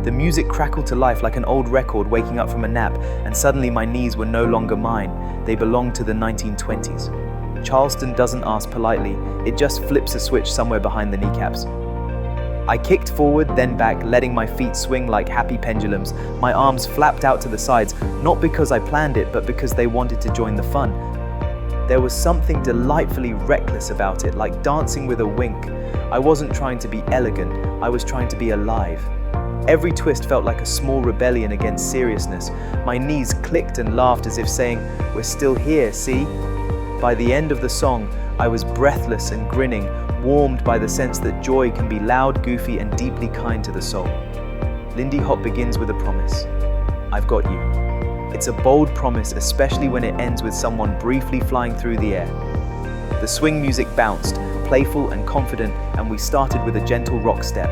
The music crackled to life like an old record waking up from a nap, and suddenly my knees were no longer mine. They belonged to the 1920s. Charleston doesn't ask politely, it just flips a switch somewhere behind the kneecaps. I kicked forward, then back, letting my feet swing like happy pendulums. My arms flapped out to the sides, not because I planned it, but because they wanted to join the fun. There was something delightfully reckless about it, like dancing with a wink. I wasn't trying to be elegant, I was trying to be alive. Every twist felt like a small rebellion against seriousness. My knees clicked and laughed as if saying, "We're still here, see?" By the end of the song, I was breathless and grinning, warmed by the sense that joy can be loud, goofy, and deeply kind to the soul. Lindy Hop begins with a promise. I've got you. It's a bold promise, especially when it ends with someone briefly flying through the air. The swing music bounced, playful and confident, and we started with a gentle rock step.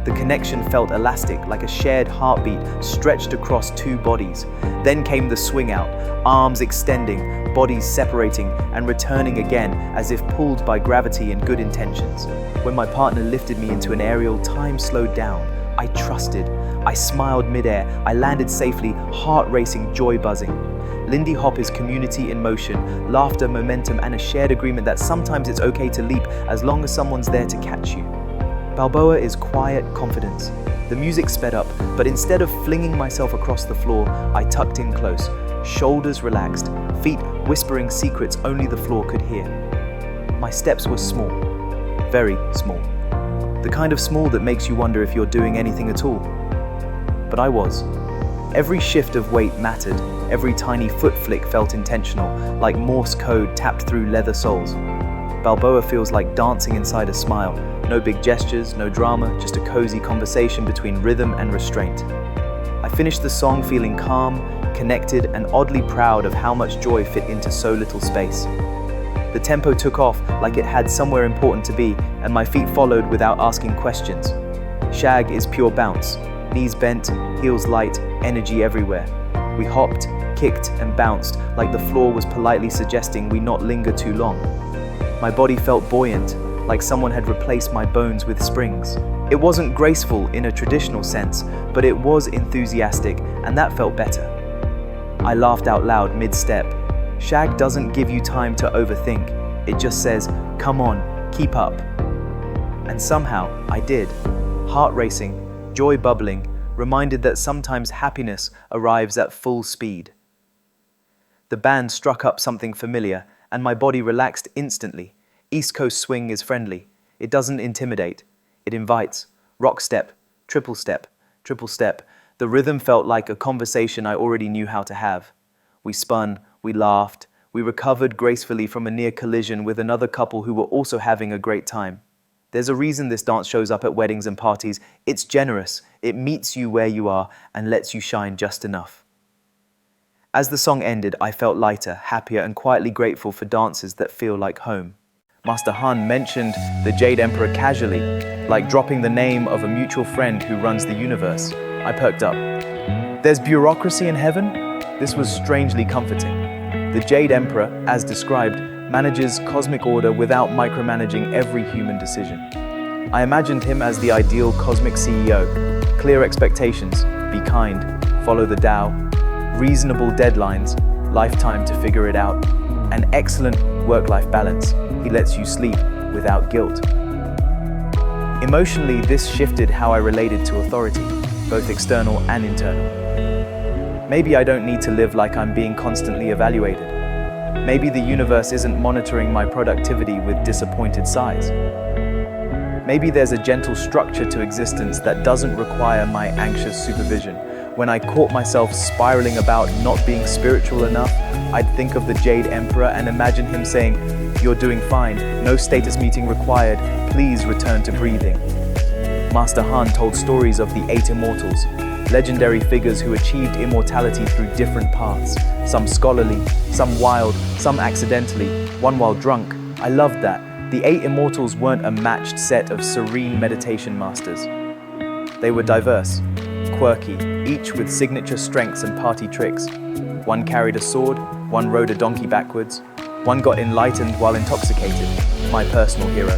The connection felt elastic, like a shared heartbeat stretched across two bodies. Then came the swing out, arms extending, bodies separating and returning again as if pulled by gravity and good intentions. When my partner lifted me into an aerial, time slowed down. I trusted. I smiled midair. I landed safely, heart racing, joy buzzing. Lindy Hop is community in motion, laughter, momentum, and a shared agreement that sometimes it's okay to leap as long as someone's there to catch you. Balboa is quiet confidence. The music sped up, but instead of flinging myself across the floor, I tucked in close, shoulders relaxed, feet whispering secrets only the floor could hear. My steps were small, very small. The kind of small that makes you wonder if you're doing anything at all. But I was. Every shift of weight mattered, every tiny foot flick felt intentional, like Morse code tapped through leather soles. Balboa feels like dancing inside a smile. No big gestures, no drama, just a cozy conversation between rhythm and restraint. I finished the song feeling calm, connected, and oddly proud of how much joy fit into so little space. The tempo took off like it had somewhere important to be, and my feet followed without asking questions. Shag is pure bounce, knees bent, heels light, energy everywhere. We hopped, kicked, and bounced like the floor was politely suggesting we not linger too long. My body felt buoyant, like someone had replaced my bones with springs. It wasn't graceful in a traditional sense, but it was enthusiastic, and that felt better. I laughed out loud mid-step. Shag doesn't give you time to overthink. It just says, "Come on, keep up." And somehow, I did. Heart racing, joy bubbling, reminded that sometimes happiness arrives at full speed. The band struck up something familiar, and my body relaxed instantly. East Coast swing is friendly. It doesn't intimidate. It invites. Rock step, triple step, triple step. The rhythm felt like a conversation I already knew how to have. We spun, we laughed, we recovered gracefully from a near collision with another couple who were also having a great time. There's a reason this dance shows up at weddings and parties. It's generous. It meets you where you are and lets you shine just enough. As the song ended, I felt lighter, happier, and quietly grateful for dances that feel like home. Master Han mentioned the Jade Emperor casually, like dropping the name of a mutual friend who runs the universe. I perked up. There's bureaucracy in heaven? This was strangely comforting. The Jade Emperor, as described, manages cosmic order without micromanaging every human decision. I imagined him as the ideal cosmic CEO. Clear expectations, be kind, follow the Tao, reasonable deadlines, lifetime to figure it out, an excellent work-life balance. He lets you sleep without guilt. Emotionally, this shifted how I related to authority, both external and internal. Maybe I don't need to live like I'm being constantly evaluated. Maybe the universe isn't monitoring my productivity with disappointed sighs. Maybe there's a gentle structure to existence that doesn't require my anxious supervision. When I caught myself spiraling about not being spiritual enough, I'd think of the Jade Emperor and imagine him saying, "You're doing fine, no status meeting required, please return to breathing." Master Han told stories of the 8 immortals, legendary figures who achieved immortality through different paths, some scholarly, some wild, some accidentally, one while drunk. I loved that. The 8 immortals weren't a matched set of serene meditation masters. They were diverse, quirky, each with signature strengths and party tricks. One carried a sword, one rode a donkey backwards, one got enlightened while intoxicated, my personal hero.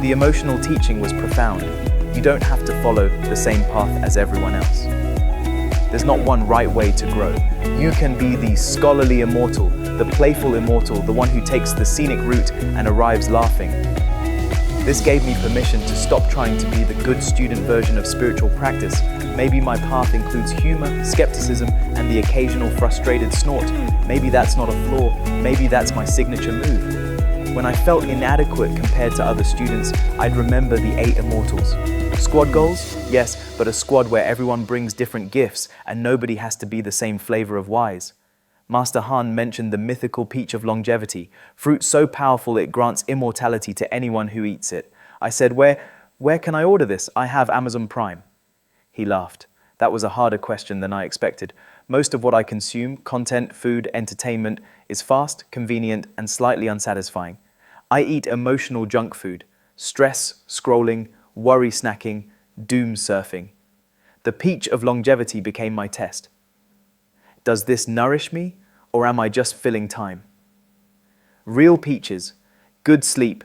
The emotional teaching was profound. You don't have to follow the same path as everyone else. There's not one right way to grow. You can be the scholarly immortal, the playful immortal, the one who takes the scenic route and arrives laughing. This gave me permission to stop trying to be the good student version of spiritual practice. Maybe my path includes humor, skepticism, and the occasional frustrated snort. Maybe that's not a flaw. Maybe that's my signature move. When I felt inadequate compared to other students, I'd remember the 8 immortals. Squad goals? Yes, but a squad where everyone brings different gifts and nobody has to be the same flavor of wise. Master Han mentioned the mythical peach of longevity, fruit so powerful it grants immortality to anyone who eats it. I said, where can I order this? I have Amazon Prime. He laughed. That was a harder question than I expected. Most of what I consume, content, food, entertainment, is fast, convenient, and slightly unsatisfying. I eat emotional junk food, stress, scrolling, worry snacking, doom surfing. The peach of longevity became my test. Does this nourish me, or am I just filling time? Real peaches, good sleep,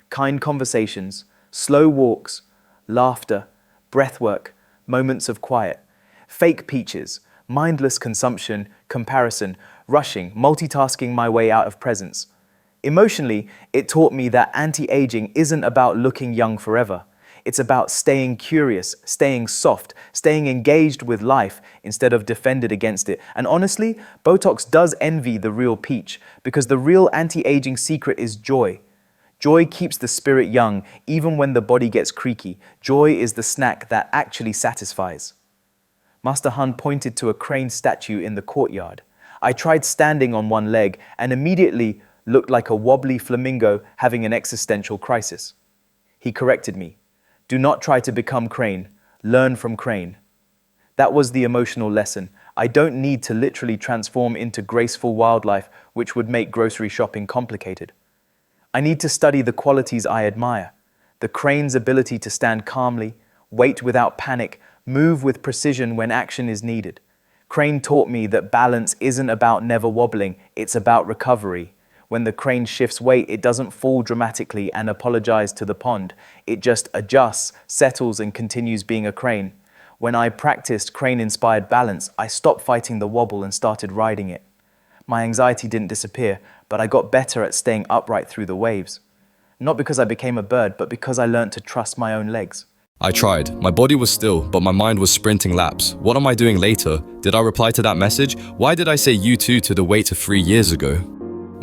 kind conversations, slow walks, laughter, breathwork, moments of quiet. Fake peaches, mindless consumption, comparison, rushing, multitasking my way out of presence. Emotionally, it taught me that anti-aging isn't about looking young forever. It's about staying curious, staying soft, staying engaged with life instead of defended against it. And honestly, Botox does envy the real peach because the real anti-aging secret is joy. Joy keeps the spirit young even when the body gets creaky. Joy is the snack that actually satisfies. Master Han pointed to a crane statue in the courtyard. I tried standing on one leg and immediately looked like a wobbly flamingo having an existential crisis. He corrected me. Do not try to become Crane. Learn from Crane. That was the emotional lesson. I don't need to literally transform into graceful wildlife, which would make grocery shopping complicated. I need to study the qualities I admire. The crane's ability to stand calmly, wait without panic, move with precision when action is needed. Crane taught me that balance isn't about never wobbling, it's about recovery. When the crane shifts weight, it doesn't fall dramatically and apologize to the pond. It just adjusts, settles, and continues being a crane. When I practiced crane-inspired balance, I stopped fighting the wobble and started riding it. My anxiety didn't disappear, but I got better at staying upright through the waves. Not because I became a bird, but because I learned to trust my own legs. I tried. My body was still, but my mind was sprinting laps. What am I doing later? Did I reply to that message? Why did I say you too to the waiter 3 years ago?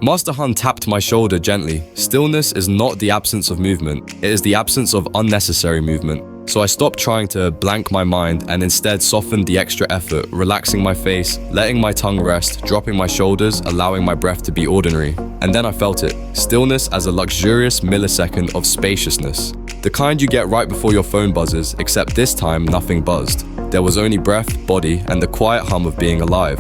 Master Han tapped my shoulder gently. Stillness is not the absence of movement. It is the absence of unnecessary movement. So I stopped trying to blank my mind and instead softened the extra effort, relaxing my face, letting my tongue rest, dropping my shoulders, allowing my breath to be ordinary. And then I felt it. Stillness as a luxurious millisecond of spaciousness. The kind you get right before your phone buzzes, except this time nothing buzzed. There was only breath, body, and the quiet hum of being alive.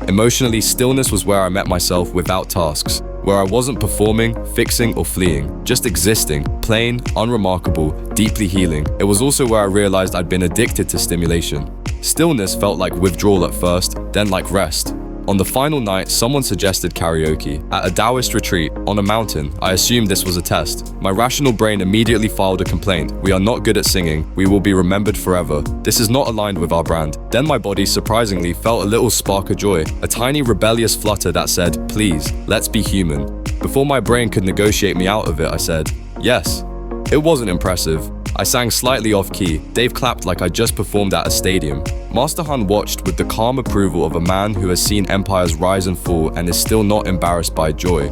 Emotionally, stillness was where I met myself without tasks, where I wasn't performing, fixing, or fleeing, just existing, plain, unremarkable, deeply healing. It was also where I realized I'd been addicted to stimulation. Stillness felt like withdrawal at first, then like rest. On the final night, someone suggested karaoke. At a Taoist retreat, on a mountain, I assumed this was a test. My rational brain immediately filed a complaint. We are not good at singing. We will be remembered forever. This is not aligned with our brand. Then my body, surprisingly, felt a little spark of joy. A tiny rebellious flutter that said, please, let's be human. Before my brain could negotiate me out of it, I said, yes. It wasn't impressive. I sang slightly off-key. Dave clapped like I just performed at a stadium. Master Han watched with the calm approval of a man who has seen empires rise and fall and is still not embarrassed by joy.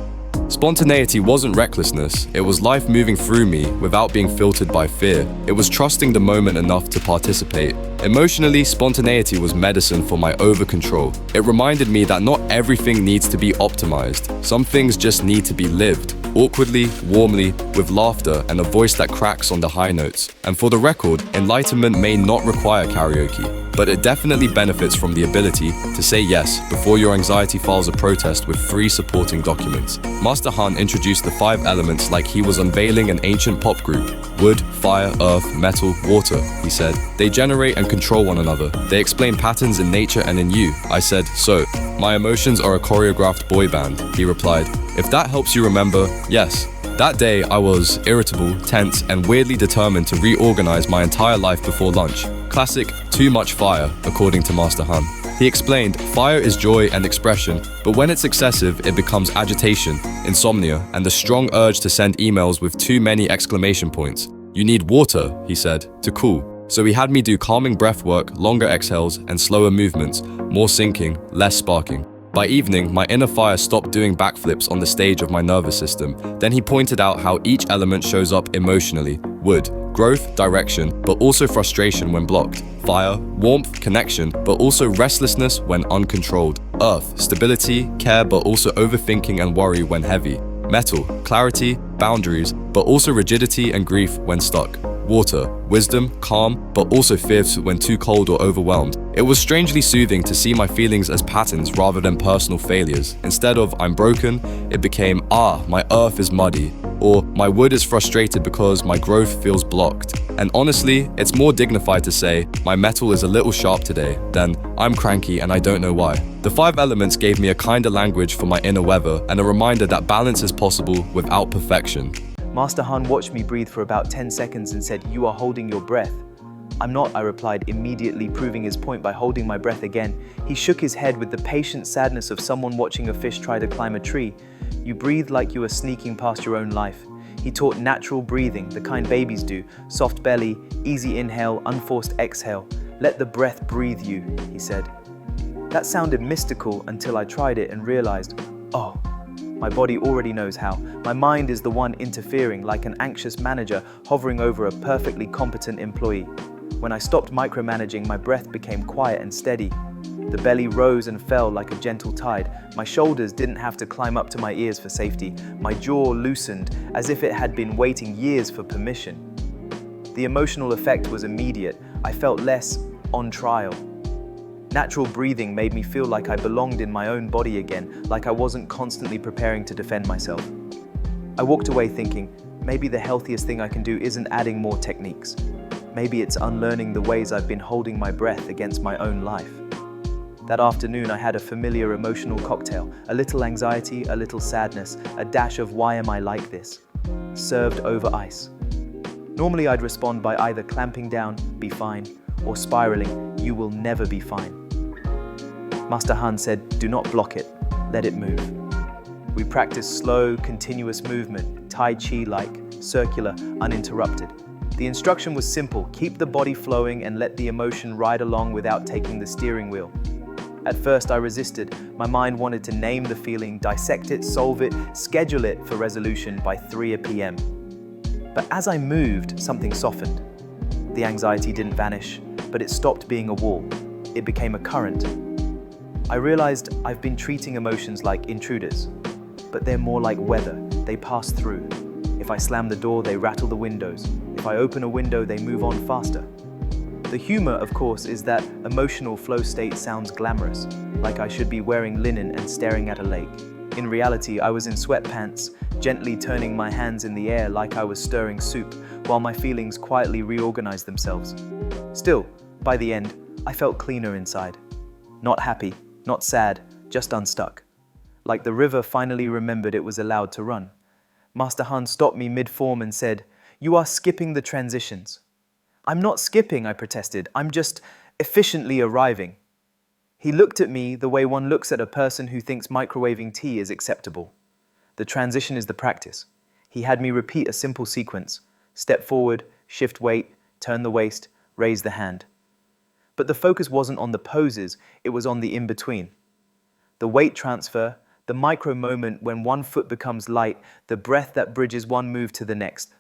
Spontaneity wasn't recklessness. It was life moving through me without being filtered by fear. It was trusting the moment enough to participate. Emotionally, spontaneity was medicine for my over-control. It reminded me that not everything needs to be optimized. Some things just need to be lived. Awkwardly, warmly, with laughter and a voice that cracks on the high notes. And for the record, enlightenment may not require karaoke, but it definitely benefits from the ability to say yes before your anxiety files a protest with 3 supporting documents. Master Han introduced the 5 elements like he was unveiling an ancient pop group. Wood, fire, earth, metal, water, he said. They generate and control one another. They explain patterns in nature and in you. I said, so, my emotions are a choreographed boy band, he replied. If that helps you remember, yes. That day, I was irritable, tense, and weirdly determined to reorganize my entire life before lunch. Classic, too much fire, according to Master Han. He explained, fire is joy and expression, but when it's excessive, it becomes agitation, insomnia, and the strong urge to send emails with too many exclamation points. You need water, he said, to cool. So he had me do calming breath work, longer exhales, and slower movements, more sinking, less sparking. By evening, my inner fire stopped doing backflips on the stage of my nervous system. Then he pointed out how each element shows up emotionally. Wood, growth, direction, but also frustration when blocked. Fire, warmth, connection, but also restlessness when uncontrolled. Earth, stability, care, but also overthinking and worry when heavy. Metal, clarity, boundaries, but also rigidity and grief when stuck. Water, wisdom, calm, but also fierce when too cold or overwhelmed. It was strangely soothing to see my feelings as patterns rather than personal failures. Instead of I'm broken, it became my earth is muddy, or my wood is frustrated because my growth feels blocked. And honestly, it's more dignified to say my metal is a little sharp today than I'm cranky and I don't know why. The 5 elements gave me a kinder language for my inner weather and a reminder that balance is possible without perfection. Master Han watched me breathe for about 10 seconds and said, "You are holding your breath." "I'm not," I replied, immediately proving his point by holding my breath again. He shook his head with the patient sadness of someone watching a fish try to climb a tree. "You breathe like you are sneaking past your own life." He taught natural breathing, the kind babies do. Soft belly, easy inhale, unforced exhale. "Let the breath breathe you," he said. That sounded mystical until I tried it and realized, oh, my body already knows how. My mind is the one interfering, like an anxious manager hovering over a perfectly competent employee. When I stopped micromanaging, my breath became quiet and steady. The belly rose and fell like a gentle tide. My shoulders didn't have to climb up to my ears for safety. My jaw loosened as if it had been waiting years for permission. The emotional effect was immediate. I felt less on trial. Natural breathing made me feel like I belonged in my own body again, like I wasn't constantly preparing to defend myself. I walked away thinking, maybe the healthiest thing I can do isn't adding more techniques. Maybe it's unlearning the ways I've been holding my breath against my own life. That afternoon, I had a familiar emotional cocktail, a little anxiety, a little sadness, a dash of why am I like this, served over ice. Normally, I'd respond by either clamping down, be fine, or spiraling, you will never be fine. Master Han said, do not block it, let it move. We practiced slow, continuous movement, Tai Chi-like, circular, uninterrupted. The instruction was simple, keep the body flowing and let the emotion ride along without taking the steering wheel. At first I resisted. My mind wanted to name the feeling, dissect it, solve it, schedule it for resolution by 3 p.m. But as I moved, something softened. The anxiety didn't vanish, but it stopped being a wall. It became a current. I realized I've been treating emotions like intruders, but they're more like weather. They pass through. If I slam the door, they rattle the windows. If I open a window, they move on faster. The humor, of course, is that emotional flow state sounds glamorous, like I should be wearing linen and staring at a lake. In reality, I was in sweatpants, gently turning my hands in the air like I was stirring soup, while my feelings quietly reorganized themselves. Still, by the end, I felt cleaner inside. Not happy, not sad, just unstuck. Like the river finally remembered it was allowed to run. Master Han stopped me mid-form and said, "You are skipping the transitions." "I'm not skipping," I protested. "I'm just efficiently arriving." He looked at me the way one looks at a person who thinks microwaving tea is acceptable. The transition is the practice. He had me repeat a simple sequence. Step forward, shift weight, turn the waist, raise the hand. But the focus wasn't on the poses, it was on the in-between. The weight transfer, the micro moment when one foot becomes light, the breath that bridges one move to the next.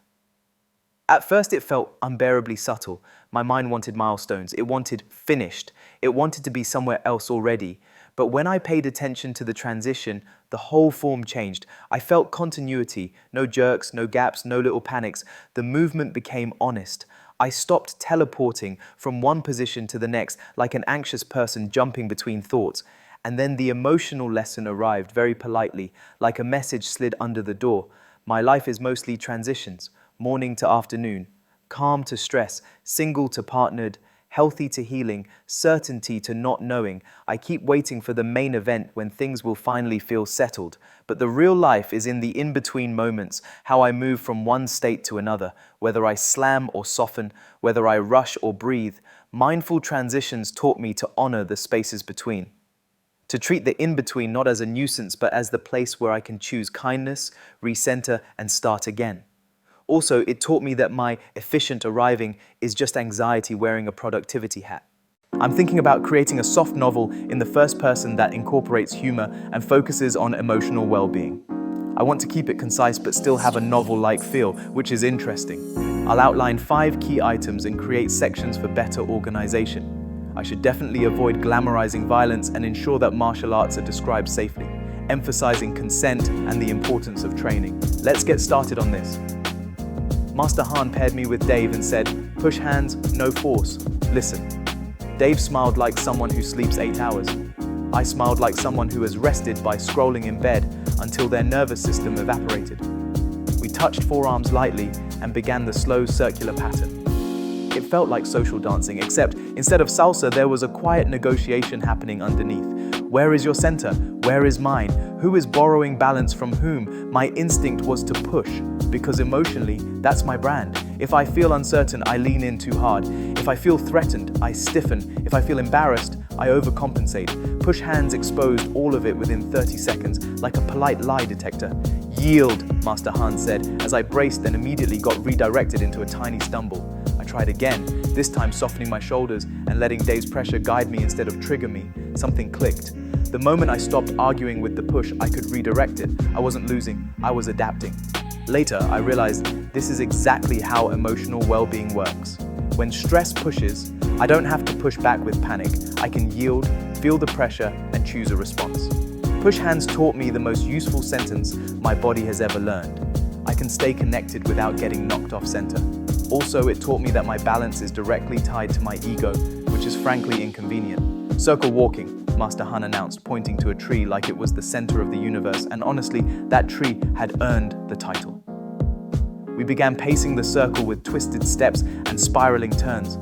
At first it felt unbearably subtle. My mind wanted milestones. It wanted finished. It wanted to be somewhere else already. But when I paid attention to the transition, the whole form changed. I felt continuity. No jerks, no gaps, no little panics. The movement became honest. I stopped teleporting from one position to the next like an anxious person jumping between thoughts. And then the emotional lesson arrived very politely, like a message slid under the door. My life is mostly transitions. Morning to afternoon, calm to stress, single to partnered, healthy to healing, certainty to not knowing. I keep waiting for the main event when things will finally feel settled. But the real life is in the in-between moments, how I move from one state to another, whether I slam or soften, whether I rush or breathe. Mindful transitions taught me to honor the spaces between. To treat the in-between not as a nuisance, but as the place where I can choose kindness, recenter, and start again. Also, it taught me that my efficient arriving is just anxiety wearing a productivity hat. I'm thinking about creating a soft novel in the first person that incorporates humor and focuses on emotional well-being. I want to keep it concise but still have a novel-like feel, which is interesting. I'll outline 5 key items and create sections for better organization. I should definitely avoid glamorizing violence and ensure that martial arts are described safely, emphasizing consent and the importance of training. Let's get started on this. Master Han paired me with Dave and said, "Push hands, no force. Listen." Dave smiled like someone who sleeps 8 hours. I smiled like someone who has rested by scrolling in bed until their nervous system evaporated. We touched forearms lightly and began the slow circular pattern. It felt like social dancing, except instead of salsa, there was a quiet negotiation happening underneath. Where is your center? Where is mine? Who is borrowing balance from whom? My instinct was to push, because emotionally, that's my brand. If I feel uncertain, I lean in too hard. If I feel threatened, I stiffen. If I feel embarrassed, I overcompensate. Push hands exposed all of it within 30 seconds, like a polite lie detector. "Yield," Master Han said, as I braced and immediately got redirected into a tiny stumble. I tried again, this time softening my shoulders and letting Dave's pressure guide me instead of trigger me. Something clicked. The moment I stopped arguing with the push, I could redirect it. I wasn't losing, I was adapting. Later, I realized this is exactly how emotional well-being works. When stress pushes, I don't have to push back with panic. I can yield, feel the pressure, and choose a response. Push hands taught me the most useful sentence my body has ever learned. I can stay connected without getting knocked off center. Also, it taught me that my balance is directly tied to my ego, which is frankly inconvenient. "Circle walking," Master Han announced, pointing to a tree like it was the center of the universe, and honestly, that tree had earned the title. We began pacing the circle with twisted steps and spiraling turns.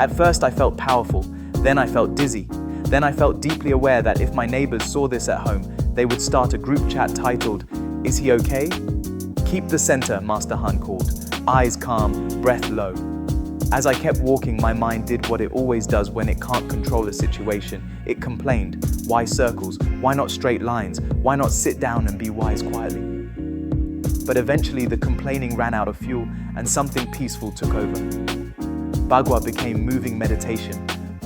At first, I felt powerful, then I felt dizzy. Then I felt deeply aware that if my neighbors saw this at home, they would start a group chat titled, "Is he okay?" "Keep the center," Master Han called. Eyes calm, breath low. As I kept walking, my mind did what it always does when it can't control a situation. It complained. Why circles? Why not straight lines? Why not sit down and be wise quietly? But eventually the complaining ran out of fuel and something peaceful took over. Bagua became moving meditation,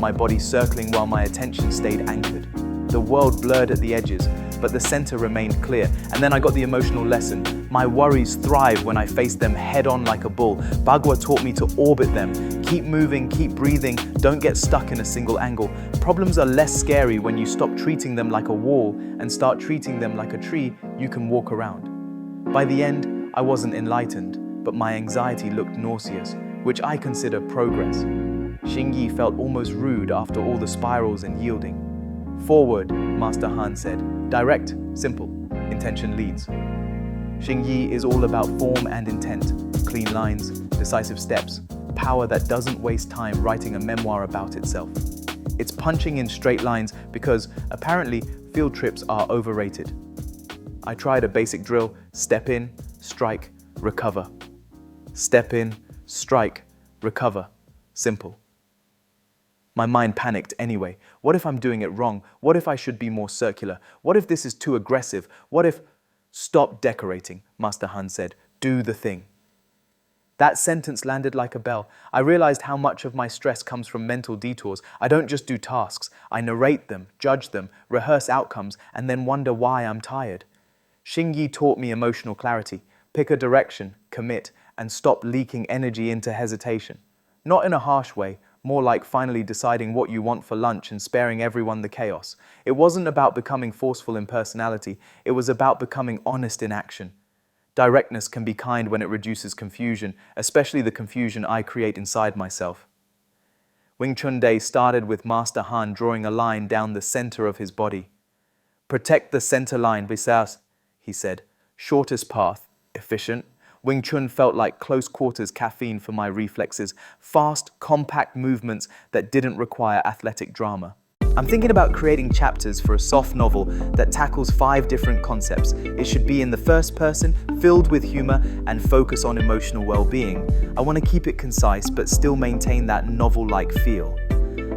my body circling while my attention stayed anchored. The world blurred at the edges, but the center remained clear. And then I got the emotional lesson. My worries thrive when I face them head on like a bull. Bagua taught me to orbit them. Keep moving, keep breathing, don't get stuck in a single angle. Problems are less scary when you stop treating them like a wall and start treating them like a tree you can walk around. By the end, I wasn't enlightened, but my anxiety looked nauseous, which I consider progress. Xingyi felt almost rude after all the spirals and yielding. "Forward," Master Han said. "Direct, simple, intention leads." Xingyi is all about form and intent, clean lines, decisive steps, power that doesn't waste time writing a memoir about itself. It's punching in straight lines because, apparently, field trips are overrated. I tried a basic drill: step in, strike, recover. Step in, strike, recover. Simple. My mind panicked anyway. What if I'm doing it wrong? What if I should be more circular? What if this is too aggressive? What if... "Stop decorating," Master Han said. "Do the thing." That sentence landed like a bell. I realized how much of my stress comes from mental detours. I don't just do tasks. I narrate them, judge them, rehearse outcomes, and then wonder why I'm tired. Xingyi taught me emotional clarity. Pick a direction, commit, and stop leaking energy into hesitation. Not in a harsh way, more like finally deciding what you want for lunch and sparing everyone the chaos. It wasn't about becoming forceful in personality, it was about becoming honest in action. Directness can be kind when it reduces confusion, especially the confusion I create inside myself. Wing Chun Day started with Master Han drawing a line down the center of his body. "Protect the center line, Visas," he said. "Shortest path, efficient. Wing Chun felt like close quarters caffeine for my reflexes, fast, compact movements that didn't require athletic drama. I'm thinking about creating chapters for a soft novel that tackles 5 different concepts. It should be in the first person, filled with humor, and focus on emotional well-being. I want to keep it concise, but still maintain that novel-like feel.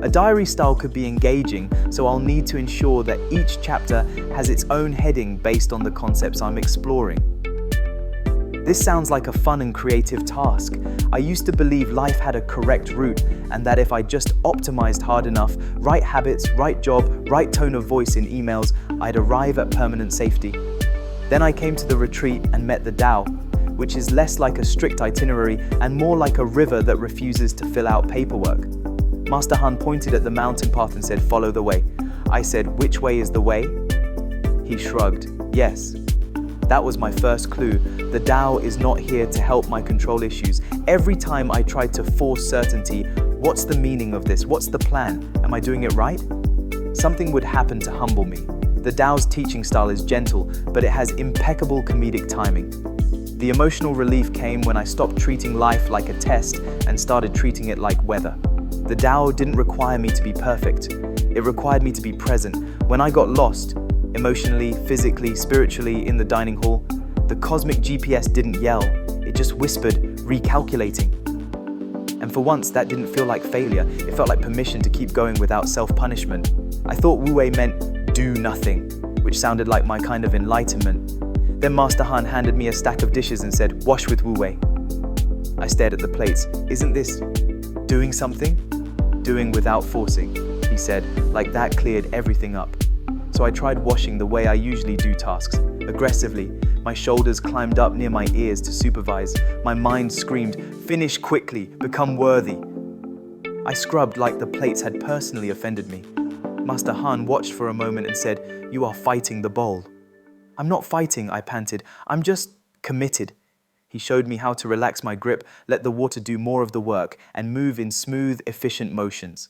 A diary style could be engaging, so I'll need to ensure that each chapter has its own heading based on the concepts I'm exploring. This sounds like a fun and creative task. I used to believe life had a correct route and that if I just optimized hard enough, right habits, right job, right tone of voice in emails, I'd arrive at permanent safety. Then I came to the retreat and met the Tao, which is less like a strict itinerary and more like a river that refuses to fill out paperwork. Master Han pointed at the mountain path and said, "Follow the way." I said, "Which way is the way?" He shrugged. Yes. That was my first clue. The Tao is not here to help my control issues. Every time I tried to force certainty, what's the meaning of this? What's the plan? Am I doing it right? Something would happen to humble me. The Tao's teaching style is gentle, but it has impeccable comedic timing. The emotional relief came when I stopped treating life like a test and started treating it like weather. The Tao didn't require me to be perfect. It required me to be present. When I got lost, emotionally, physically, spiritually, in the dining hall, the cosmic GPS didn't yell, it just whispered, recalculating. And for once, that didn't feel like failure, it felt like permission to keep going without self-punishment. I thought Wu Wei meant do nothing, which sounded like my kind of enlightenment. Then Master Han handed me a stack of dishes and said, "Wash with Wu Wei." I stared at the plates. "Isn't this doing something?" "Doing without forcing," he said, like that cleared everything up. So I tried washing the way I usually do tasks, aggressively. My shoulders climbed up near my ears to supervise. My mind screamed, "Finish quickly, become worthy." I scrubbed like the plates had personally offended me. Master Han watched for a moment and said, "You are fighting the bowl." "I'm not fighting," I panted. "I'm just committed." He showed me how to relax my grip, let the water do more of the work, and move in smooth, efficient motions.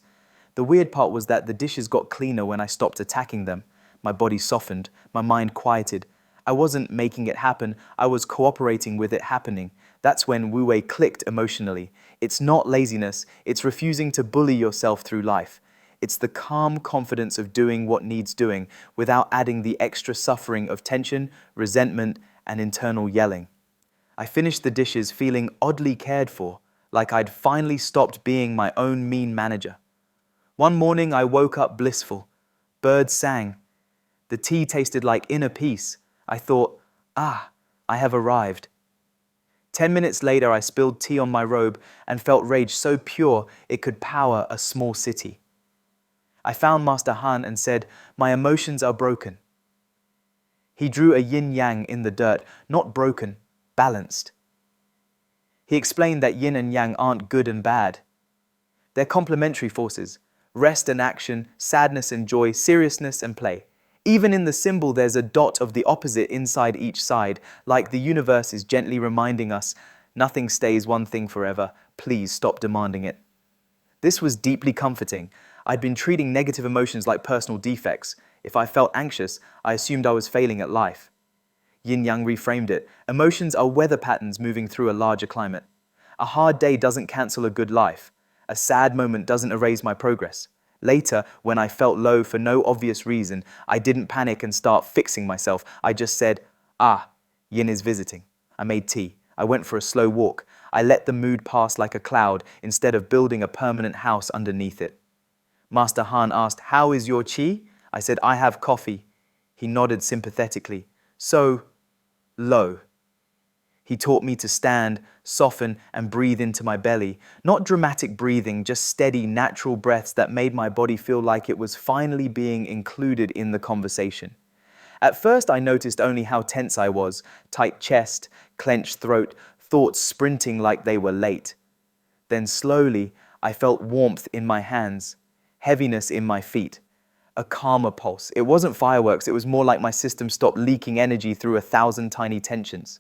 The weird part was that the dishes got cleaner when I stopped attacking them. My body softened, my mind quieted. I wasn't making it happen, I was cooperating with it happening. That's when Wu Wei clicked emotionally. It's not laziness, it's refusing to bully yourself through life. It's the calm confidence of doing what needs doing without adding the extra suffering of tension, resentment, and internal yelling. I finished the dishes feeling oddly cared for, like I'd finally stopped being my own mean manager. One morning I woke up blissful. Birds sang. The tea tasted like inner peace. I thought, I have arrived. 10 minutes later, I spilled tea on my robe and felt rage so pure it could power a small city. I found Master Han and said, "My emotions are broken." He drew a yin-yang in the dirt, not broken, balanced. He explained that yin and yang aren't good and bad. They're complementary forces, rest and action, sadness and joy, seriousness and play. Even in the symbol, there's a dot of the opposite inside each side, like the universe is gently reminding us, nothing stays one thing forever, please stop demanding it. This was deeply comforting. I'd been treating negative emotions like personal defects. If I felt anxious, I assumed I was failing at life. Yin-yang reframed it. Emotions are weather patterns moving through a larger climate. A hard day doesn't cancel a good life. A sad moment doesn't erase my progress. Later, when I felt low for no obvious reason, I didn't panic and start fixing myself. I just said, yin is visiting. I made tea. I went for a slow walk. I let the mood pass like a cloud instead of building a permanent house underneath it. Master Han asked, "How is your qi?" I said, "I have coffee." He nodded sympathetically. "So low." He taught me to stand, soften, and breathe into my belly. Not dramatic breathing, just steady, natural breaths that made my body feel like it was finally being included in the conversation. At first, I noticed only how tense I was. Tight chest, clenched throat, thoughts sprinting like they were late. Then slowly, I felt warmth in my hands, heaviness in my feet, a calmer pulse. It wasn't fireworks, it was more like my system stopped leaking energy through 1,000 tiny tensions.